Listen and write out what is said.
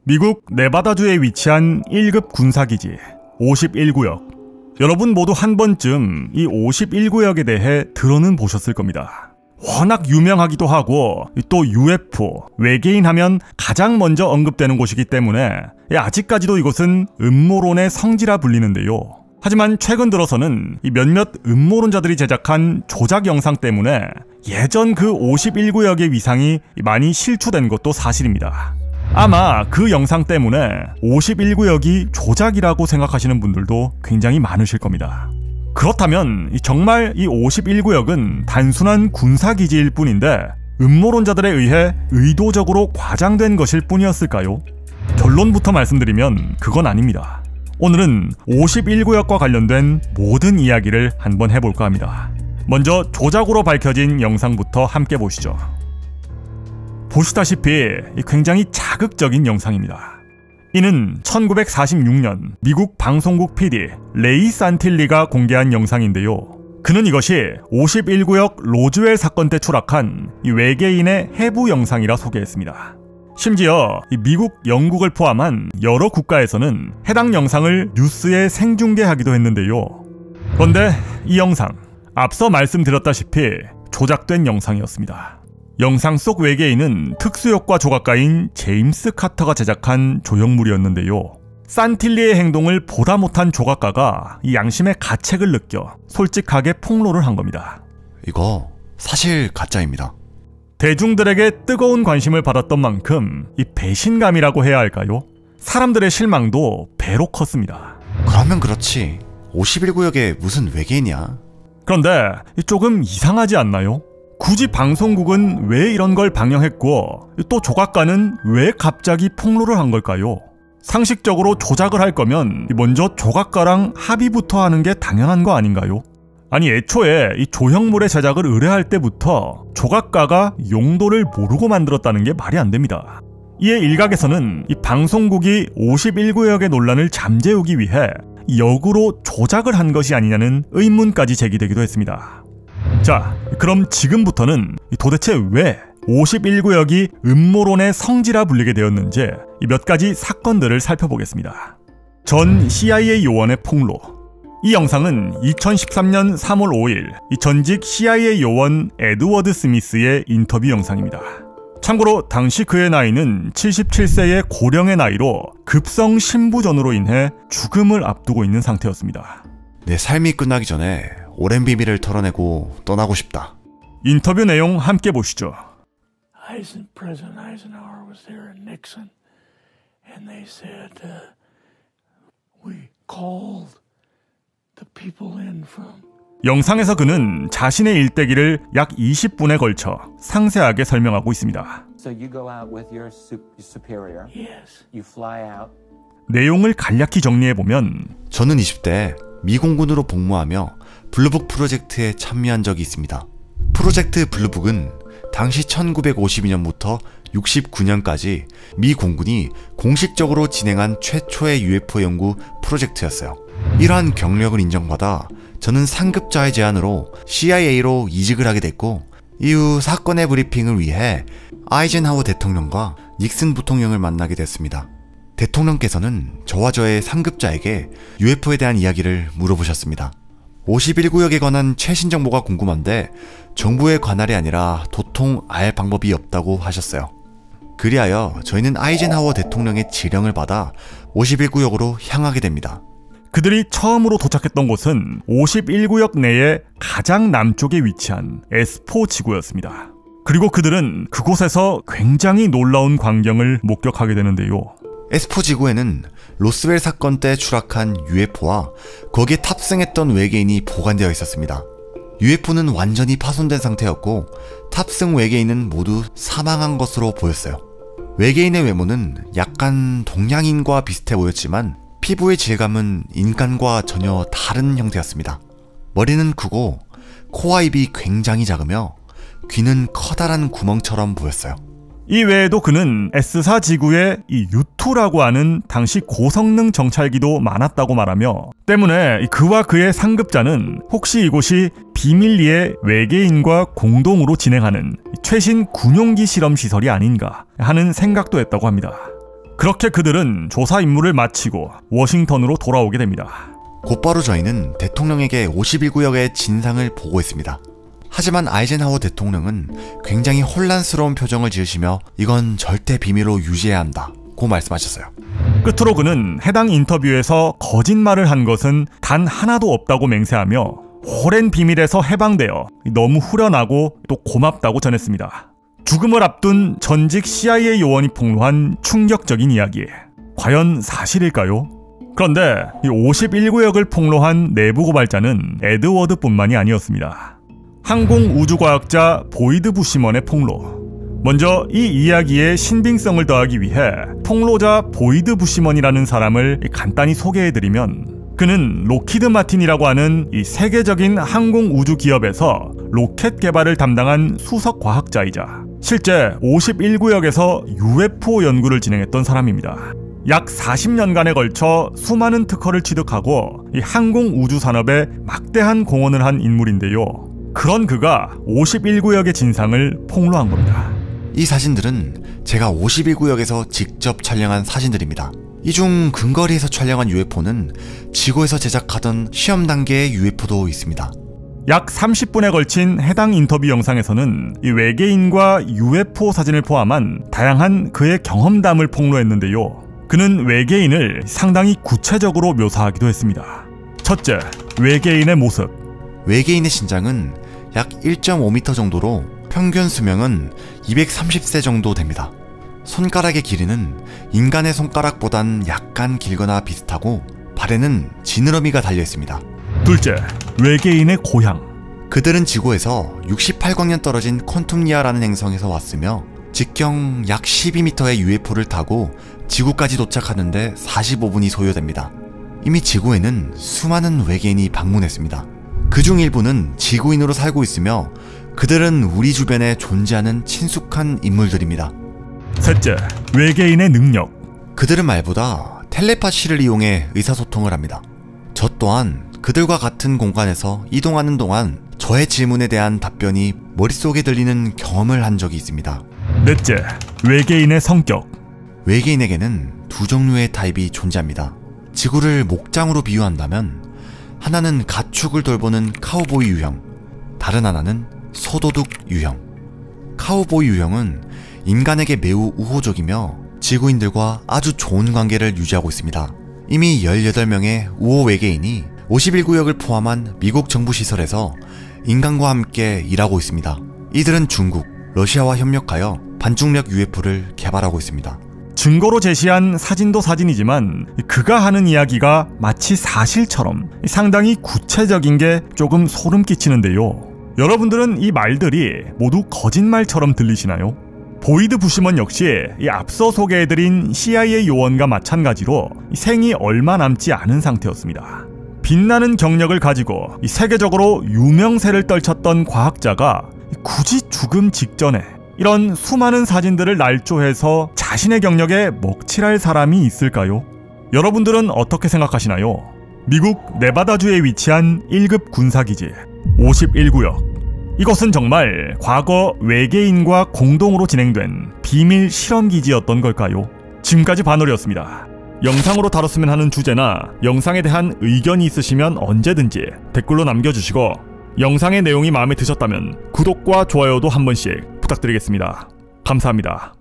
미국 네바다주에 위치한 1급 군사기지 51구역. 여러분 모두 한 번쯤 이 51구역에 대해 들어는 보셨을 겁니다. 워낙 유명하기도 하고 또 UFO, 외계인 하면 가장 먼저 언급되는 곳이기 때문에 아직까지도 이곳은 음모론의 성지라 불리는데요. 하지만 최근 들어서는 이 몇몇 음모론자들이 제작한 조작 영상 때문에 예전 그 51구역의 위상이 많이 실추된 것도 사실입니다. 아마 그 영상 때문에 51구역이 조작이라고 생각하시는 분들도 굉장히 많으실 겁니다. 그렇다면 정말 이 51구역은 단순한 군사기지일 뿐인데 음모론자들에 의해 의도적으로 과장된 것일 뿐이었을까요? 결론부터 말씀드리면 그건 아닙니다. 오늘은 51구역과 관련된 모든 이야기를 한번 해볼까 합니다. 먼저 조작으로 밝혀진 영상부터 함께 보시죠. 보시다시피 굉장히 자극적인 영상입니다. 이는 1946년 미국 방송국 PD 레이 산틸리가 공개한 영상인데요. 그는 이것이 51구역 로즈웰 사건 때 추락한 이 외계인의 해부 영상이라 소개했습니다. 심지어 미국, 영국을 포함한 여러 국가에서는 해당 영상을 뉴스에 생중계하기도 했는데요. 그런데 이 영상, 앞서 말씀드렸다시피 조작된 영상이었습니다. 영상 속 외계인은 특수효과 조각가인 제임스 카터가 제작한 조형물이었는데요. 산틸리의 행동을 보다 못한 조각가가 이 양심의 가책을 느껴 솔직하게 폭로를 한 겁니다. 이거 사실 가짜입니다. 대중들에게 뜨거운 관심을 받았던 만큼 이 배신감이라고 해야 할까요? 사람들의 실망도 배로 컸습니다. 그러면 그렇지 51구역에 무슨 외계인이야? 그런데 조금 이상하지 않나요? 굳이 방송국은 왜 이런 걸 방영했고 또 조각가는 왜 갑자기 폭로를 한 걸까요? 상식적으로 조작을 할 거면 먼저 조각가랑 합의부터 하는 게 당연한 거 아닌가요? 아니 애초에 이 조형물의 제작을 의뢰할 때부터 조각가가 용도를 모르고 만들었다는 게 말이 안 됩니다. 이에 일각에서는 이 방송국이 51구역의 논란을 잠재우기 위해 역으로 조작을 한 것이 아니냐는 의문까지 제기되기도 했습니다. 자, 그럼 지금부터는 도대체 왜 51구역이 음모론의 성지라 불리게 되었는지 몇 가지 사건들을 살펴보겠습니다. 전 CIA 요원의 폭로. 이 영상은 2013년 3월 5일 전직 CIA 요원 에드워드 스미스의 인터뷰 영상입니다. 참고로 당시 그의 나이는 77세의 고령의 나이로 급성 신부전으로 인해 죽음을 앞두고 있는 상태였습니다. 내 삶이 끝나기 전에 오랜 비밀을 털어내고 떠나고 싶다. 인터뷰 내용 함께 보시죠. President Eisenhower was there and Nixon, and they said, we called the people in from. 영상에서 그는 자신의 일대기를 약 20분에 걸쳐 상세하게 설명하고 있습니다. So you go out with your superior. Yes. You fly out. 내용을 간략히 정리해보면 저는 20대 미공군으로 복무하며 블루북 프로젝트에 참여한 적이 있습니다. 프로젝트 블루북은 당시 1952년부터 69년까지 미 공군이 공식적으로 진행한 최초의 UFO 연구 프로젝트였어요. 이러한 경력을 인정받아 저는 상급자의 제안으로 CIA로 이직을 하게 됐고 이후 사건의 브리핑을 위해 아이젠하워 대통령과 닉슨 부통령을 만나게 됐습니다. 대통령께서는 저와 저의 상급자에게 UFO에 대한 이야기를 물어보셨습니다. 51구역에 관한 최신 정보가 궁금한데 정부의 관할이 아니라 도통 알 방법이 없다고 하셨어요. 그리하여 저희는 아이젠하워 대통령의 지령을 받아 51구역으로 향하게 됩니다. 그들이 처음으로 도착했던 곳은 51구역 내의 가장 남쪽에 위치한 S4 지구였습니다. 그리고 그들은 그곳에서 굉장히 놀라운 광경을 목격하게 되는데요. S4 지구에는 로스웰 사건 때 추락한 UFO와 거기에 탑승했던 외계인이 보관되어 있었습니다. UFO는 완전히 파손된 상태였고 탑승 외계인은 모두 사망한 것으로 보였어요. 외계인의 외모는 약간 동양인과 비슷해 보였지만 피부의 질감은 인간과 전혀 다른 형태였습니다. 머리는 크고 코와 입이 굉장히 작으며 귀는 커다란 구멍처럼 보였어요. 이 외에도 그는 S4 지구에 이 U2라고 하는 당시 고성능 정찰기도 많았다고 말하며 때문에 그와 그의 상급자는 혹시 이곳이 비밀리에 외계인과 공동으로 진행하는 최신 군용기 실험 시설이 아닌가 하는 생각도 했다고 합니다. 그렇게 그들은 조사 임무를 마치고 워싱턴으로 돌아오게 됩니다. 곧바로 저희는 대통령에게 51구역의 진상을 보고했습니다. 하지만 아이젠하워 대통령은 굉장히 혼란스러운 표정을 지으시며 이건 절대 비밀로 유지해야 한다고 말씀하셨어요. 끝으로 그는 해당 인터뷰에서 거짓말을 한 것은 단 하나도 없다고 맹세하며 오랜 비밀에서 해방되어 너무 후련하고 또 고맙다고 전했습니다. 죽음을 앞둔 전직 CIA 요원이 폭로한 충격적인 이야기. 과연 사실일까요? 그런데 51구역을 폭로한 내부 고발자는 에드워드뿐만이 아니었습니다. 항공우주과학자 보이드 부시먼의 폭로. 먼저 이 이야기의 신빙성을 더하기 위해 폭로자 보이드 부시먼이라는 사람을 간단히 소개해드리면, 그는 로키드 마틴이라고 하는 이 세계적인 항공우주 기업에서 로켓 개발을 담당한 수석 과학자이자 실제 51구역에서 UFO 연구를 진행했던 사람입니다. 약 40년간에 걸쳐 수많은 특허를 취득하고 이 항공우주 산업에 막대한 공헌을 한 인물인데요. 그런 그가 51구역의 진상을 폭로한 겁니다. 이 사진들은 제가 51구역에서 직접 촬영한 사진들입니다. 이 중 근거리에서 촬영한 UFO는 지구에서 제작하던 시험 단계의 UFO도 있습니다. 약 30분에 걸친 해당 인터뷰 영상에서는 이 외계인과 UFO 사진을 포함한 다양한 그의 경험담을 폭로했는데요. 그는 외계인을 상당히 구체적으로 묘사하기도 했습니다. 첫째, 외계인의 모습. 외계인의 신장은 약 1.5m 정도로 평균 수명은 230세 정도 됩니다. 손가락의 길이는 인간의 손가락보단 약간 길거나 비슷하고 발에는 지느러미가 달려있습니다. 둘째, 외계인의 고향. 그들은 지구에서 68광년 떨어진 콘툼리아라는 행성에서 왔으며 직경 약 12m의 UFO를 타고 지구까지 도착하는데 45분이 소요됩니다. 이미 지구에는 수많은 외계인이 방문했습니다. 그중 일부는 지구인으로 살고 있으며 그들은 우리 주변에 존재하는 친숙한 인물들입니다. 셋째, 외계인의 능력. 그들은 말보다 텔레파시를 이용해 의사소통을 합니다. 저 또한 그들과 같은 공간에서 이동하는 동안 저의 질문에 대한 답변이 머릿속에 들리는 경험을 한 적이 있습니다. 넷째, 외계인의 성격. 외계인에게는 두 종류의 타입이 존재합니다. 지구를 목장으로 비유한다면 하나는 가축을 돌보는 카우보이 유형, 다른 하나는 소도둑 유형. 카우보이 유형은 인간에게 매우 우호적이며 지구인들과 아주 좋은 관계를 유지하고 있습니다. 이미 18명의 우호 외계인이 51구역을 포함한 미국 정부 시설에서 인간과 함께 일하고 있습니다. 이들은 중국, 러시아와 협력하여 반중력 UFO를 개발하고 있습니다. 증거로 제시한 사진도 사진이지만 그가 하는 이야기가 마치 사실처럼 상당히 구체적인 게 조금 소름 끼치는데요. 여러분들은 이 말들이 모두 거짓말처럼 들리시나요? 보이드 부시먼 역시 이 앞서 소개해드린 CIA 요원과 마찬가지로 생이 얼마 남지 않은 상태였습니다. 빛나는 경력을 가지고 세계적으로 유명세를 떨쳤던 과학자가 굳이 죽음 직전에 이런 수많은 사진들을 날조해서 자신의 경력에 먹칠할 사람이 있을까요? 여러분들은 어떻게 생각하시나요? 미국 네바다주에 위치한 1급 군사기지 51구역. 이것은 정말 과거 외계인과 공동으로 진행된 비밀 실험기지였던 걸까요? 지금까지 바놀이었습니다. 영상으로 다뤘으면 하는 주제나 영상에 대한 의견이 있으시면 언제든지 댓글로 남겨주시고, 영상의 내용이 마음에 드셨다면 구독과 좋아요도 한 번씩 부탁드리겠습니다. 감사합니다.